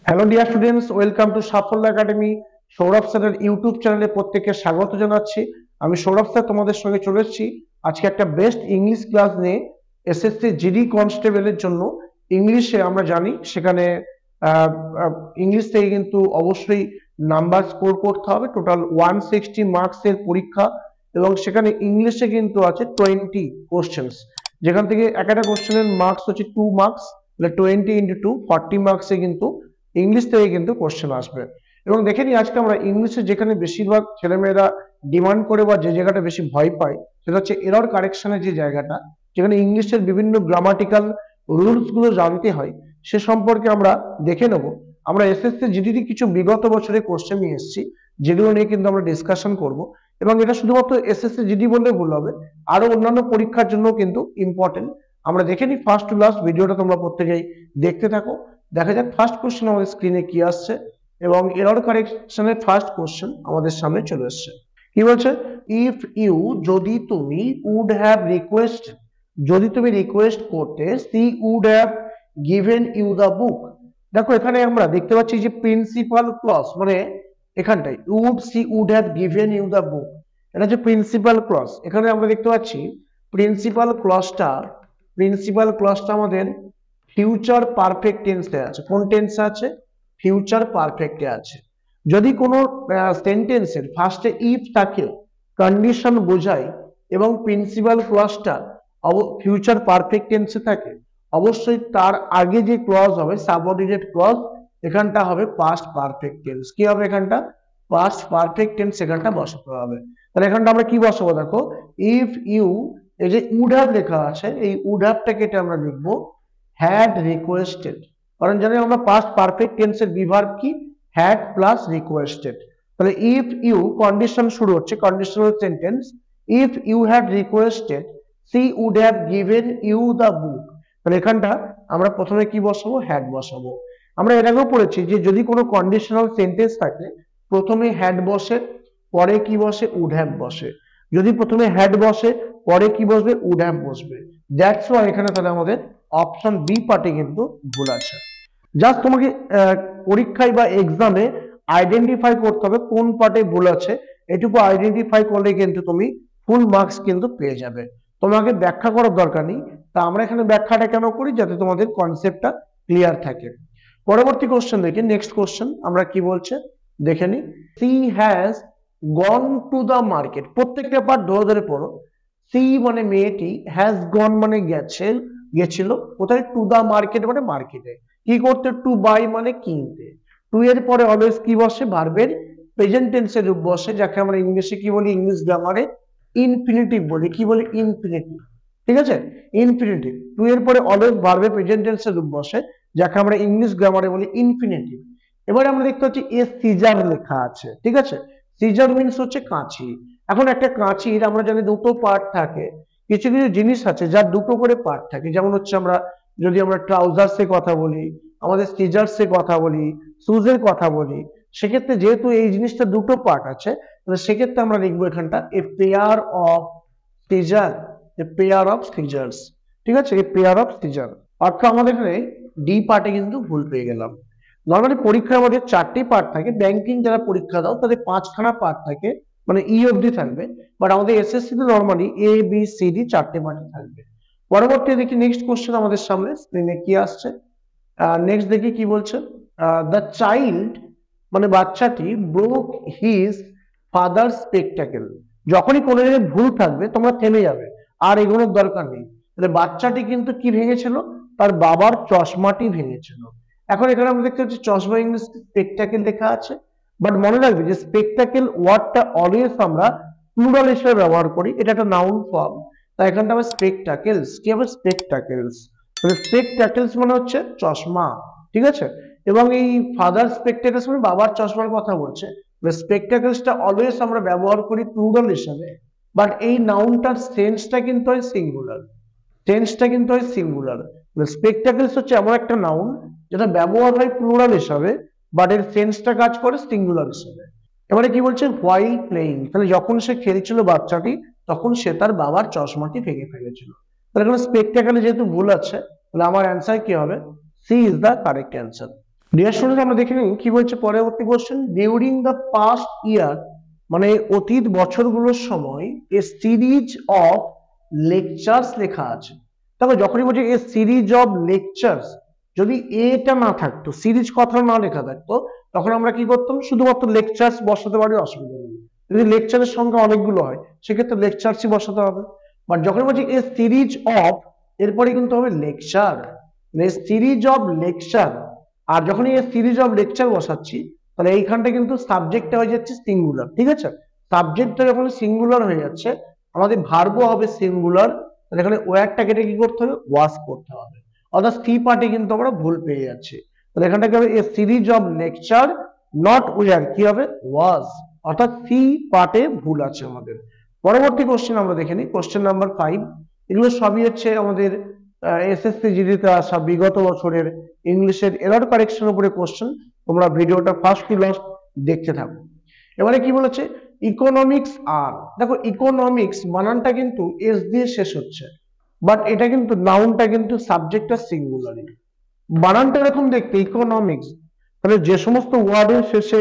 Hello dear students, welcome to সাফল্য academy. Sourav স্যারের YouTube চ্যানেলে প্রত্যেককে স্বাগত জানাচ্ছি। আমি সৌরভ স্যার তোমাদের সঙ্গে চলে এসেছি আজকে একটা বেস্ট ইংলিশ ক্লাস নিয়ে। এসএসসি জিডি কনস্টেবলের জন্য ইংলিশে আমরা জানি সেখানে ইংলিশ থেকে কিন্তু অবশ্যই নাম্বার স্কোর করতে হবে। টোটাল 160 মার্কসের পরীক্ষা এবং সেখানে ইংলিশে কিন্তু আছে 20 কোশ্চেন্স, যেখান থেকে একটা কোশ্চেনের মার্কস হচ্ছে 2 মার্কস, 20 ইন্টু 2 40 মার্কসে কিন্তু ইংলিশ থেকে কিন্তু কোশ্চেন আসবে। এবং দেখে নিই আজকে আমরা ইংলিশে যেখানে বেশিরভাগ ছেলেমেয়েরা ডিমান্ড করে বা যে জায়গাটা বেশি ভয় পায় সেটা হচ্ছে এরর কারেকশনের যে জায়গাটা, যেখানে ইংলিশের বিভিন্ন গ্রামাটিক্যাল রুলস গুলো জানতে হয়, সে সম্পর্কে আমরা দেখে নেব। আমরা এসএসসি জিডির কিছু বিগত বছরের কোশ্চেন নিয়ে এসেছি, যেগুলো নিয়ে কিন্তু আমরা ডিসকাশন করব। এবং এটা শুধুমাত্র এসএসসি জিডি বললে ভুল হবে, আরো অন্যান্য পরীক্ষার জন্য কিন্তু ইম্পর্টেন্ট। আমরা দেখে নিই ফার্স্ট টু লাস্ট, ভিডিওটা তোমরা প্রত্যেকেই দেখতে থাকো। দেখা যাক ফার্স্ট কোশ্চেন আমাদের স্ক্রিনে কি আসছে এবং এরর কারেকশনের ফার্স্ট কোশ্চেন আমাদের সামনে চলে এসছে। কি বলছে? ইফ ইউ, যদি তুমি, উড হ্যাভ রিকোয়েস্ট, যদি তুমি রিকোয়েস্ট করতে, she would have given you the book. দেখো এখানে আমরা দেখতে পাচ্ছি যে প্রিন্সিপাল ক্লজ, মানে এখানটাই would, she would have given you the book, এটা হচ্ছে প্রিন্সিপাল ক্লজ। এখানে আমরা দেখতে পাচ্ছি প্রিন্সিপাল ক্লজটা আমাদের ফিউচার পারফেক্ট টেন্সে আছে। কোন টেন্সে আছে? ফিউচার পারফেক্টে আছে। যদি কোনো সেন্টেন্সের ফার্স্টে ইফ থাকে, কন্ডিশন বোঝায় এবং প্রিন্সিপাল ক্লজটা ফিউচার পারফেক্ট টেন্সে থাকে, অবশ্যই তার আগে যে ক্লজ হবে সাবঅর্ডিনেট ক্লজ, এখানটা হবে পাস্ট পারফেক্ট টেন্স। কি হবে এখানটা? পাস্ট পারফেক্ট টেন্স এখানটা বসাতে হবে। তাহলে এখানটা আমরা কি বসাবো? দেখো ইফ ইউ, এই যে উড হ্যাভ লেখা আছে, এই উড হ্যাভটাকে এটা আমরা লিখবো হ্যাড রিকোয়েস্টেড। কারণ জানি আমরা পাস্ট পারফেক্ট টেন্সের বিভার্ব কি? Had plus requested. তাহলে ইফ ইউ, কন্ডিশন শুরু হচ্ছে, conditional sentence. If you had requested, she would have given you the book. তাহলে এখানটা আমরা প্রথমে কি বসাবো? হ্যাড বসাবো। আমরা এর আগেও পড়েছি যে যদি কোনো কন্ডিশনাল সেন্টেন্স থাকে, প্রথমে হ্যাড বসে, পরে কি বসে? উড হ্যাভ বসে। যদি প্রথমে হ্যাড বসে, পরে কি বসবে? উড হ্যাভ বসবে। দ্যাটস ওয়াই এখানে তাহলে আমাদের অপশন বি পার্টে কিন্তু ভুল আছে। জাস্ট তোমাকে পরীক্ষায় বা এক্সামে আইডেন্টিফাই করতে হবে কোন পার্টে ভুল আছে। এটুকু আইডেন্টিফাই করলে কিন্তু তুমি ফুল মার্কস কিন্তু পেয়ে যাবে। তোমাকে ব্যাখ্যা করার দরকার নেই। তা আমরা এখানে ব্যাখ্যাটা কেন করি? যাতে তোমাদের কনসেপ্টটা ক্লিয়ার থাকে। পরবর্তী কোশ্চেন দেখি, নেক্সট কোশ্চেন আমরা কি বলছে দেখে নি। She has gone to the market. প্রত্যেকটা পার্ট ধরে ধরে পড়ো। সি মানে মেয়েটি, হ্যাজ গন মানে গেছিল কোথায়? টু দা মার্কেট মানে মার্কেটে। কি করতে? টু বাই মানে কিনতে। টু এর পরে অলওয়েজ কি বসে? ভার্বের প্রেজেন্ট টেন্সের রূপ বসে, যাকে আমরা ইংলিশে কি বলি? ইংলিশ গ্রামারে ইনফিনিটিভ বলি। কি বলি? ইনফিনিটিভ। ঠিক আছে, ইনফিনিটিভ। টু এর পরে অলওয়েজ ভার্বের প্রেজেন্ট টেন্সের রূপ বসে, যাকে আমরা ইংলিশ গ্রামারে বলি ইনফিনিটিভ। এবারে আমরা দেখতে পাচ্ছি এ সিজার লেখা আছে। ঠিক আছে, সিজার মিন্স হচ্ছে কাঁচি। এখন একটা কাঁচির আমরা জানি দুটো পার্ট থাকে। কিছু কিছু জিনিস আছে যার দুটো করে পার্ট থাকে, যেমন হচ্ছে আমরা যদি আমরা ট্রাউজার্সের কথা বলি, আমাদের সিজার্সের কথা বলি, শুজের কথা বলি, সেক্ষেত্রে যেহেতু এই জিনিসটা দুটো পার্ট আছে, তাহলে সেক্ষেত্রে আমরা লিখবো এখানটা a pair of scissor, a pair of scissors. ঠিক আছে, এ পেয়ার অফ সিজার। অর্থাৎ আমাদের এখানে ডি পার্টে কিন্তু ভুল পেয়ে গেলাম। নর্মালি পরীক্ষার মধ্যে 4টি পার্ট থাকে। ব্যাংকিং যারা পরীক্ষা দাও তাদের 5খানা পার্ট থাকে, মানে ই অবধি থাকবে। বাট আমাদের এসএসসি তে normally A B C D 4টে part থাকবে। পরবর্তী দেখি নেক্সট কোশ্চেন আমাদের সামনে স্ক্রিনে কি আসছে। নেক্সট দেখি কি বলছে। দ্য চাইল্ড মানে বাচ্চাটি ব্রোক হিজ ফাদার স্পেকটাকেল। যখনই কোনো জায়গায় ভুল থাকবে তোমরা থেমে যাবে, আর এগুলোর দরকার নেই। তাহলে বাচ্চাটি কিন্তু কি ভেঙেছিল? তার বাবার চশমাটি ভেঙেছিল। এখন এখানে আমরা দেখতে পাচ্ছি চশমা ইংলিশ স্পেকটাকেল লেখা আছে, বাট মনে রাখবে যে স্পেকটাকেল ওয়ার্ডটা অলওয়েজ আমরা প্লুরাল হিসেবে ব্যবহার করি, এটা একটা নাউন ফর্ম। তাই এখানটা হবে স্পেকটাকেলস। কি হবে? স্পেকটাকেলস। তাহলে স্পেকটাকেলস মানে হচ্ছে চশমা। ঠিক আছে, এবং এই ফাদার স্পেকটাকেলস মানে বাবার চশমার কথা বলছে। স্পেকটাকেলসটা অলওয়েজ আমরা ব্যবহার করি প্লুরাল হিসেবে, বাট এই নাউনটার সেন্সটা কিন্তু হয় সিঙ্গুলার। স্পেকটাকেলস হচ্ছে এমন একটা নাউন যেটা ব্যবহার হয় প্লুরাল হিসাবে, বাট এর সেন্সটা কাজ করে সিঙ্গুলার হিসেবে। এবারে কি বলছে? While playing. তাহলে যখন সে খেলছিল বাচ্চাটি, তখন সে তার বাবার চশমাটি ভেঙে ফেলেছিল। তাহলে এখানে স্পেকটাকেলে যেহেতু ভুল আছে, তাহলে আমার অ্যান্সার কি হবে? C is the correct answer. Dear student, আমরা দেখে নিই কি বলছে পরবর্তী question. During the past year, মানে অতীত বছরগুলোর সময়, এ সিরিজ অফ লেকচার্স লেখা আছে। দেখো যখনই বলছে এ সিরিজ অফ লেকচার্স, যদি এটা না থাকতো, সিরিজ কথা না লেখা থাকতো, তখন আমরা কি করতাম, শুধুমাত্র লেকচার্স বসাতে পারি, অসুবিধা নেই। যদি লেকচারের সংখ্যা অনেকগুলো হয় সেক্ষেত্রে লেকচার্সই বসাতে হবে। বাট যখন বলছি এ সিরিজ অফ, এরপরে কিন্তু হবে লেকচার, সিরিজ অফ লেকচার। আর যখন এই সিরিজ অফ লেকচার বসাচ্ছি, তাহলে এইখানটা কিন্তু সাবজেক্টটা হয়ে যাচ্ছে সিঙ্গুলার। ঠিক আছে, সাবজেক্টটা যখন সিঙ্গুলার হয়ে যাচ্ছে, আমাদের ভার্বও হবে সিঙ্গুলার। তাহলে এখানে ওয়ারটা কেটে কি করতে হবে, ওয়াজ করতে হবে। অর্থাৎ সি পার্টে কিন্তু আমরা ভুল পেয়ে যাচ্ছি। তাহলে এখানটা কি হবে, a series of lecture not were, কি হবে, ওয়াজ। অর্থাৎ সি পার্টে ভুল আছে আমাদের। পরবর্তী কোশ্চেন আমরা দেখে নিই, কোশ্চেন নাম্বার 5। এগুলো সবই হচ্ছে আমাদের এসএসসি জিডিতে আসা বিগত বছরের ইংলিশের এরর কারেকশন উপরে কোশ্চেন। তোমরা ভিডিওটা ফার্স্ট টু লাস্ট দেখতে থাকো। এবারে কি বলেছে, ইকোনমিক্স আর, দেখো ইকোনমিক্স বানানটা কিন্তু এস দিয়ে শেষ হচ্ছে, বাট এটা কিন্তু নাউনটা কিন্তু সাবজেক্টটা সিঙ্গুলারই। বানানটা এরকম দেখতে ইকোনমিক্স, তাহলে যে সমস্ত ওয়ার্ডের শেষে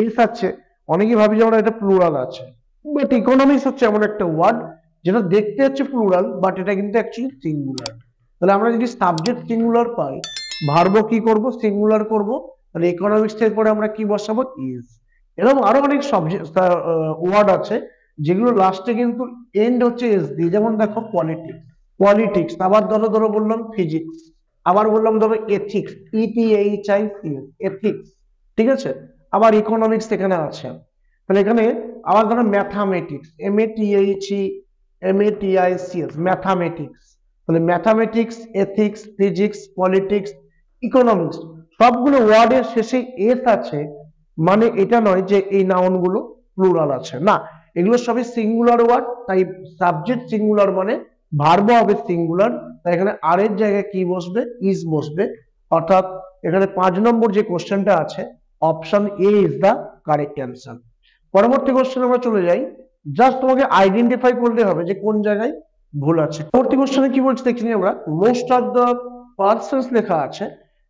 এস আছে, অনেকেই ভাবি যে আমরা এটা প্লুরাল আছে, বাট ইকোনমিক্স হচ্ছে এমন একটা ওয়ার্ড যেটা দেখতে হচ্ছে প্লুরাল, বাট এটা কিন্তু অ্যাকচুয়ালি সিঙ্গুলার। তাহলে আমরা যদি সাবজেক্ট সিঙ্গুলার পাই, ভার্ব কি করব, সিঙ্গুলার করব। তাহলে ইকোনমিক্স এর পরে আমরা কি বসাবো, ইজ। এরকম আরো অনেক সাবজেক্ট ওয়ার্ড আছে যেগুলো লাস্টে কিন্তু এন্ড হচ্ছে এস দিয়ে। যেমন দেখো পলিটিক্স, পলিটিক্স। আবার ধরো ধরো বললাম ফিজিক্স, আবার বললাম ধরো এথিক্স, ইটিএইচআইসিএস, এথিক্স। ঠিক আছে, আবার ইকোনমিক্স এখানে আছে। তাহলে এখানে আবার ধরো ম্যাথামেটিক্স, এমএটিআইসিএস, ম্যাথামেটিক্স। তাহলে mathematics, ethics, physics, politics, economics, সবগুলো ওয়ার্ডের শেষে এস আছে, মানে এটা নয় যে এই নাউন গুলো প্লুরাল আছে, না, এগুলো সবই সিঙ্গুলার ওয়ার্ড। তাই সাবজেক্ট সিঙ্গুলার মানে ভার্ব হবে সিঙ্গুলার। তাই এখানে আর এর জায়গায় কি বসবে, ইজ বসবে। অর্থাৎ এখানে 5 নম্বর যে কোশ্চেনটা আছে, option A is the correct answer. পরবর্তী কোশ্চেন আমরা চলে যাই। জাস্ট তোমাকে আইডেন্টিফাই করলে হবে যে কোন জায়গায় ভুল আছে। পরবর্তী কোশ্চেনে কি বলছে দেখি আমরা, মোস্ট অফ দ্য পার্সনস লেখা আছে।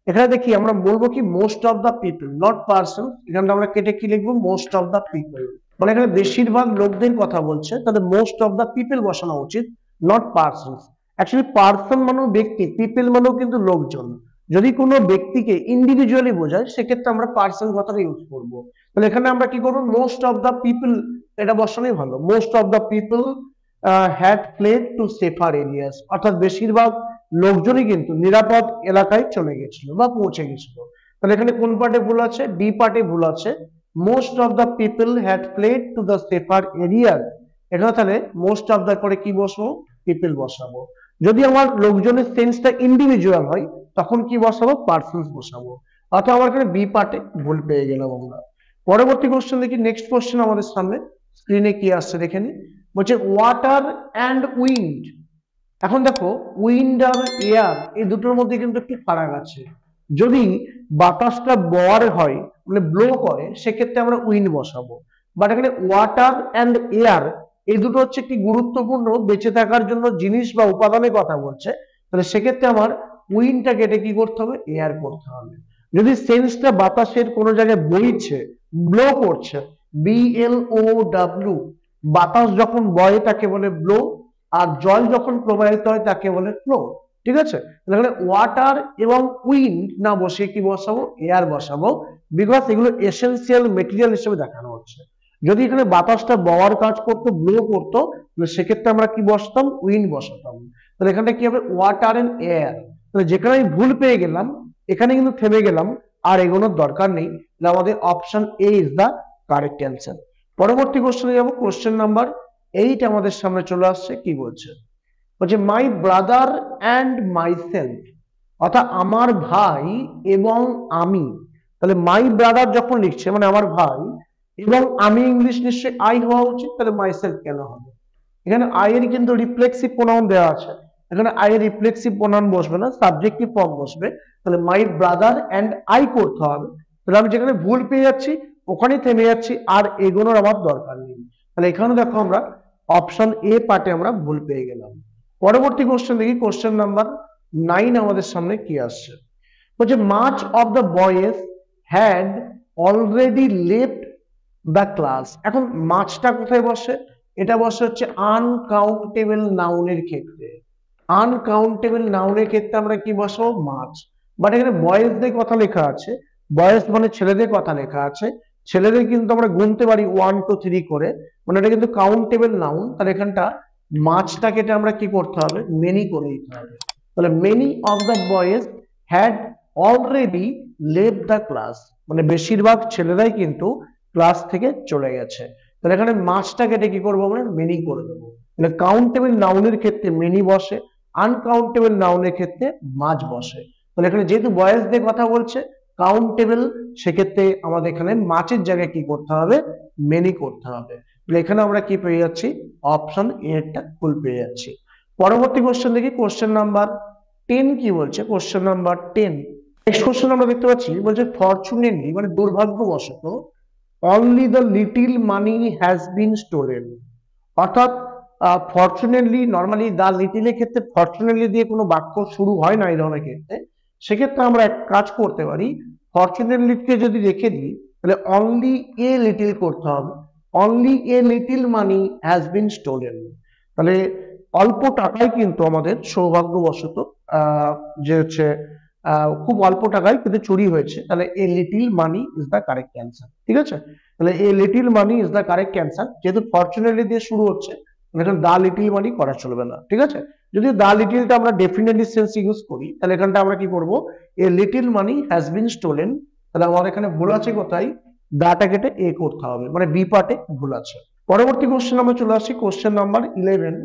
এখানে দেখি আমরা বলবো কি most of the people, not person. এখানে আমরা কেটে কি লিখবো, মোস্ট অফ দ্য পিপল। মানে এখানে বেশিরভাগ লোকদের কথা বলছে, তাহলে মোস্ট অফ দ্য পিপল বসানো উচিত, নট পার্সনস। অ্যাকচুয়ালি পার্সন মানেও ব্যক্তি, পিপল মানেও কিন্তু লোকজন। যদি কোনো ব্যক্তিকে ইন্ডিভিজুয়ালি বোঝায় সেক্ষেত্রে আমরা পার্সন কথাটা ইউজ করবো। তাহলে এখানে আমরা কি করবো, মোস্ট অফ দ্য পিপল এটা বসানোই ভালো। Most of the people had fled to safer areas, অর্থাৎ বেশিরভাগ লোকজনই কিন্তু নিরাপদ এলাকায় চলে গেছিল বা পৌঁছে গেছিল। তাহলে এখানে কোন পার্টে ভুল আছে, ডি পার্টে ভুল আছে। Most of the people had fled to the safer areas, এখানে তাহলে মোস্ট অফ দ্য পরে কি বসবো, পিপল বসাবো। যদি আমার লোকজনের সেন্সটা ইন্ডিভিজুয়াল হয় তখন কি বসাবো, পার্সনস বসাবো। অর্থাৎ আমার এখানে বি পার্টে ভুল পেয়ে গেলাম আমরা। পরবর্তী কোশ্চেন দেখি, নেক্সট কোশ্চেন আমাদের সামনে স্ক্রিনে কি আসছে দেখে নি। বলছে ওয়াটার অ্যান্ড উইন্ড। এখন দেখো উইন্ড আর এয়ার এই দুটোর মধ্যে কিন্তু একটু ফারাক আছে। যদি বাতাসটা বওয়ার হয় মানে ব্লো করে, সেক্ষেত্রে আমরা উইন্ড বসাবো। বাট এখানে ওয়াটার অ্যান্ড এয়ার এই দুটো হচ্ছে একটি গুরুত্বপূর্ণ বেঁচে থাকার জন্য জিনিস বা উপাদানের কথা বলছে। তাহলে সেক্ষেত্রে আমার উইন্ডটা কেটে কি করতে হবে, এয়ার করতে হবে। যদি সেন্সটা বাতাসের কোনো জায়গায় বইছে, ব্লো করছে, BLOW, বাতাস যখন বয়ে তাকে বলে ব্লো, আর জল যখন প্রবাহিত হয় তাকে বলে ফ্লো। ঠিক আছে, তাহলে ওয়াটার এবং উইন্ড না বসে কি বসাবো, এয়ার বসাবো, বিকজ এগুলো এসেনশিয়াল মেটেরিয়াল হিসেবে দেখানো হচ্ছে। যদি এখানে বাতাসটা বওয়ার কাজ করতো, ব্লো করতো, সেক্ষেত্রে আমরা কি বসাতাম, উইন্ড বসাতাম। তাহলে এখানে কি হবে, ওয়াটার এন্ড এয়ার। তাহলে যেখানে আমি ভুল পেয়ে গেলাম এখানে কিন্তু থেমে গেলাম, আর এগোনোর দরকার নেই। আমাদের option A is the correct answer. পরবর্তী কোশ্চেনে যাবো, কোশ্চেন নাম্বার 8 আমাদের সামনে চলে আসছে। কি বলছে, বলছে my brother and my self, অর্থাৎ আমার ভাই এবং আমি। তাহলে মাই ব্রাদার যখন লিখছে মানে আমার ভাই, এবং আমি ইংলিশ নিশ্চয়ই আই হওয়া উচিত, তাহলে মাই সেলফ কেন হবে? এখানে আই এর কিন্তু রিফ্লেক্সিভ প্রোনাউন দেওয়া আছে, এখানে আই এর রিফ্লেক্সিভ প্রোনাউন বসবে না, সাবজেক্টিভ ফর্ম বসবে। তাহলে মাই ব্রাদার অ্যান্ড আই করতে হবে। তাহলে আমি যেখানে ভুল পেয়ে যাচ্ছি ওখানেই থেমে যাচ্ছি, আর এগোনোর আমার দরকার নেই। তাহলে এখানে দেখো আমরা অপশন এ পার্টে আমরা ভুল পেয়ে গেলাম। পরবর্তী কোশ্চেন দেখি, কোশ্চেন নাম্বার 9 আমাদের সামনে কি আসছে। বলছে much of the boys had already left the class. এখন মাচটা কোথায় বসে? এটা বসে হচ্ছে আনকাউন্টেবল নাউনের ক্ষেত্রে। আনকাউন্টেবল নাউনের ক্ষেত্রে আমরা কি বসাবো? মাচ। বাট এখানে বয়েজদের কথা লেখা আছে, বয়েজ মানে ছেলেদের কথা লেখা আছে। ছেলেদের কিন্তু আমরা গুনতে পারি 1 2 3 করে, মানে এটা কিন্তু কাউন্টেবল নাউন। তাহলে এখানটা মাচটা কেটে আমরা কি করতে হবে? মেনি করে দিতে হবে। তাহলে many of the boys had already left the class, মানে বেশিরভাগ ছেলেরাই কিন্তু ক্লাস থেকে চলে গেছে। তাহলে এখানে মাচটা কেটে কি করবো? আমরা মেনি করে দেবো। মানে কাউন্টেবল নাউনের ক্ষেত্রে মেনি বসে, আনকাউন্টেবল নাউনের ক্ষেত্রে মাচ বসে। তাহলে এখানে যেহেতু বয়েজদের কথা বলছে কাউন্টেবল, সেক্ষেত্রে আমাদের এখানে মাচের জায়গায় কি করতে হবে? মেনি করতে হবে। এখানে আমরা কি পেয়ে যাচ্ছি? অপশন এটা ফুল পেয়ে যাচ্ছি। পরবর্তী কোশ্চেন দেখি, কোশ্চেন নাম্বার 10 কি বলছে? কোশ্চেন নাম্বার 10 নেক্সট কোশ্চেন আমরা দেখতে পাচ্ছি, বলছে ফরচুনেটলি মানে দুর্ভাগ্যবশত only the little money has been stolen. অর্থাৎ ফরচুনেটলি, নর্মালি দা লিটিলের ক্ষেত্রে ফরচুনেটলি দিয়ে কোনো বাক্য শুরু হয় না এই ধরনের ক্ষেত্রে। সেক্ষেত্রে আমরা এক কাজ করতে পারি, ফরচুনেটলিকে যদি রেখে দিই তাহলে অনলি এ লিটিল করতে হবে। Only a little money has been stolen, তাহলে অল্প টাকায় কিন্তু আমাদের সৌভাগ্যবশত যে হচ্ছে খুব অল্প টাকায় কিন্তু চুরি হয়েছে। তাহলে a little money is the correct answer. ঠিক আছে, তাহলে a little money is the correct answer. যেহেতু ফরচুনেটলি দিয়ে শুরু হচ্ছে, এখানে দা লিটিল মানি করা চলবে না। ঠিক আছে, যদি দা লিটিলটা আমরা ডেফিনেটলি সেন্স ইউজ করি তাহলে এখানটা আমরা কি করব? A little money has been stolen. তাহলে আমার এখানে ভুল আছে কোথায়? দাটা কেটে এ করতে হবে, মানে বি পার্টে ভুল আছে। পরবর্তী কোশ্চেন আমরা চলে আসি, question number 11।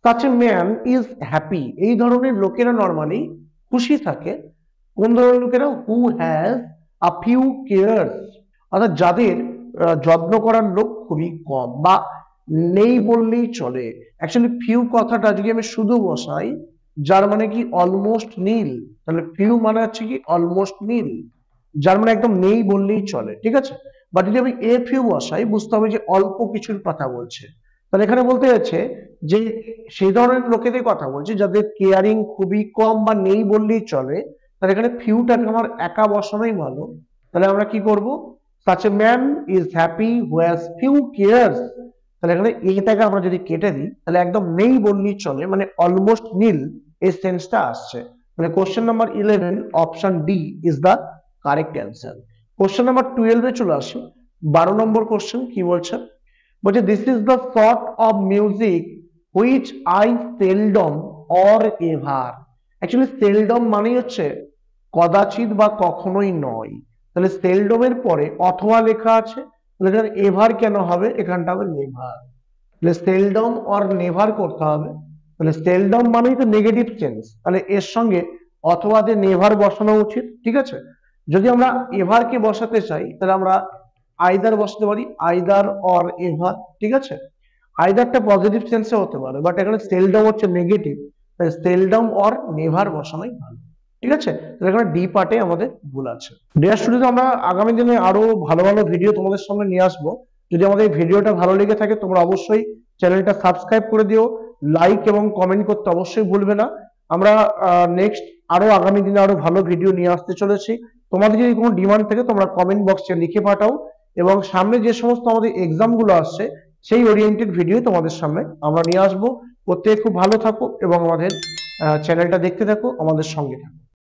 Such a man is happy. এই ধরনের লোকেরা নর্মালি খুশি থাকে। কোন ধরনের লোকেরা? Who has a few cares, অর্থাৎ যাদের যত্ন করার লোক খুবই কম বা নেই বললেই চলে। অ্যাকচুয়ালি ফিউ কথাটা যদি আমি শুধু বসাই, যার মানে কি অলমোস্ট নীল, তাহলে ফিউ মানে হচ্ছে কি অলমোস্ট নীল, যার মানে একদম নেই বললেই চলে। ঠিক আছে, বা যদি আমি এ ফিউ বসাই বুঝতে হবে যে অল্প কিছুর কথা বলছে। তাহলে এখানে বলতে যাচ্ছে যে সেই ধরনের লোকেদের কথা বলছে যাদের কেয়ারিং খুবই কম বা নেই বললেই চলে। তাহলে এখানে ফিউটাকে আমার একা বসানোই ভালো। তাহলে আমরা কি করব? Such a man is happy who has few cares. তাহলে এখানে এইটাকে আমরা যদি কেটে দিই তাহলে একদম নেই বললেই চলে, মানে অলমোস্ট নীল এই সেন্সটা আসছে। মানে question number 11 option D is the correct answer. Question number 12 এ চলে আসি। 12 নম্বর কোশ্চেন কি বলছে? বলছে this is the sort of music which I seldom or ever. Actually seldom মানেই হচ্ছে কদাচিৎ বা কখনোই নয়। তাহলে সেলডমের পরে অথবা লেখা আছে, তাহলে এভার কেন হবে? এখানটা হবে নেভার। তাহলে সেলডম অর নেভার করতে হবে। তাহলে সেলডম মানেই তো নেগেটিভ চেঞ্জ, তাহলে এর সঙ্গে অথবা দিয়ে নেভার বসানো উচিত। ঠিক আছে, যদি আমরা এভারকে বসাতে চাই তাহলে আমরা আইদার বসাতে পারি, আইদার অর এভার। ঠিক আছে, আইদারটা পজিটিভ সেন্সে হতে পারে, বাট এখানে সেলডম হচ্ছে নেগেটিভ, তাই সেলডম অর নেভার বসানোই ভালো। ঠিক আছে, তাহলে এখানে ডি পার্টে আমাদের ভুল আছে। ডিয়ার স্টুডেন্ট, আমরা আগামী দিনে আরো ভালো ভালো ভিডিও তোমাদের সামনে নিয়ে আসবো। যদি আমাদের ভিডিওটা ভালো লেগে থাকে তোমরা অবশ্যই চ্যানেলটা সাবস্ক্রাইব করে দিও, লাইক এবং কমেন্ট করতে অবশ্যই ভুলবে না। আমরা নেক্সট আরো আগামী দিনে আরো ভালো ভিডিও নিয়ে আসতে চলেছি। তোমাদের যদি কোনো ডিমান্ড থাকে তোমরা কমেন্ট বক্সে লিখে পাঠাও, এবং সামনে যে সমস্ত আমাদের এক্সাম গুলো আসছে সেই ওরিয়েন্টেড ভিডিও তোমাদের সামনে আমরা নিয়ে আসবো। প্রত্যেকে খুব ভালো থাকো এবং আমাদের চ্যানেলটা দেখতে থাকো, আমাদের সঙ্গে থাকো।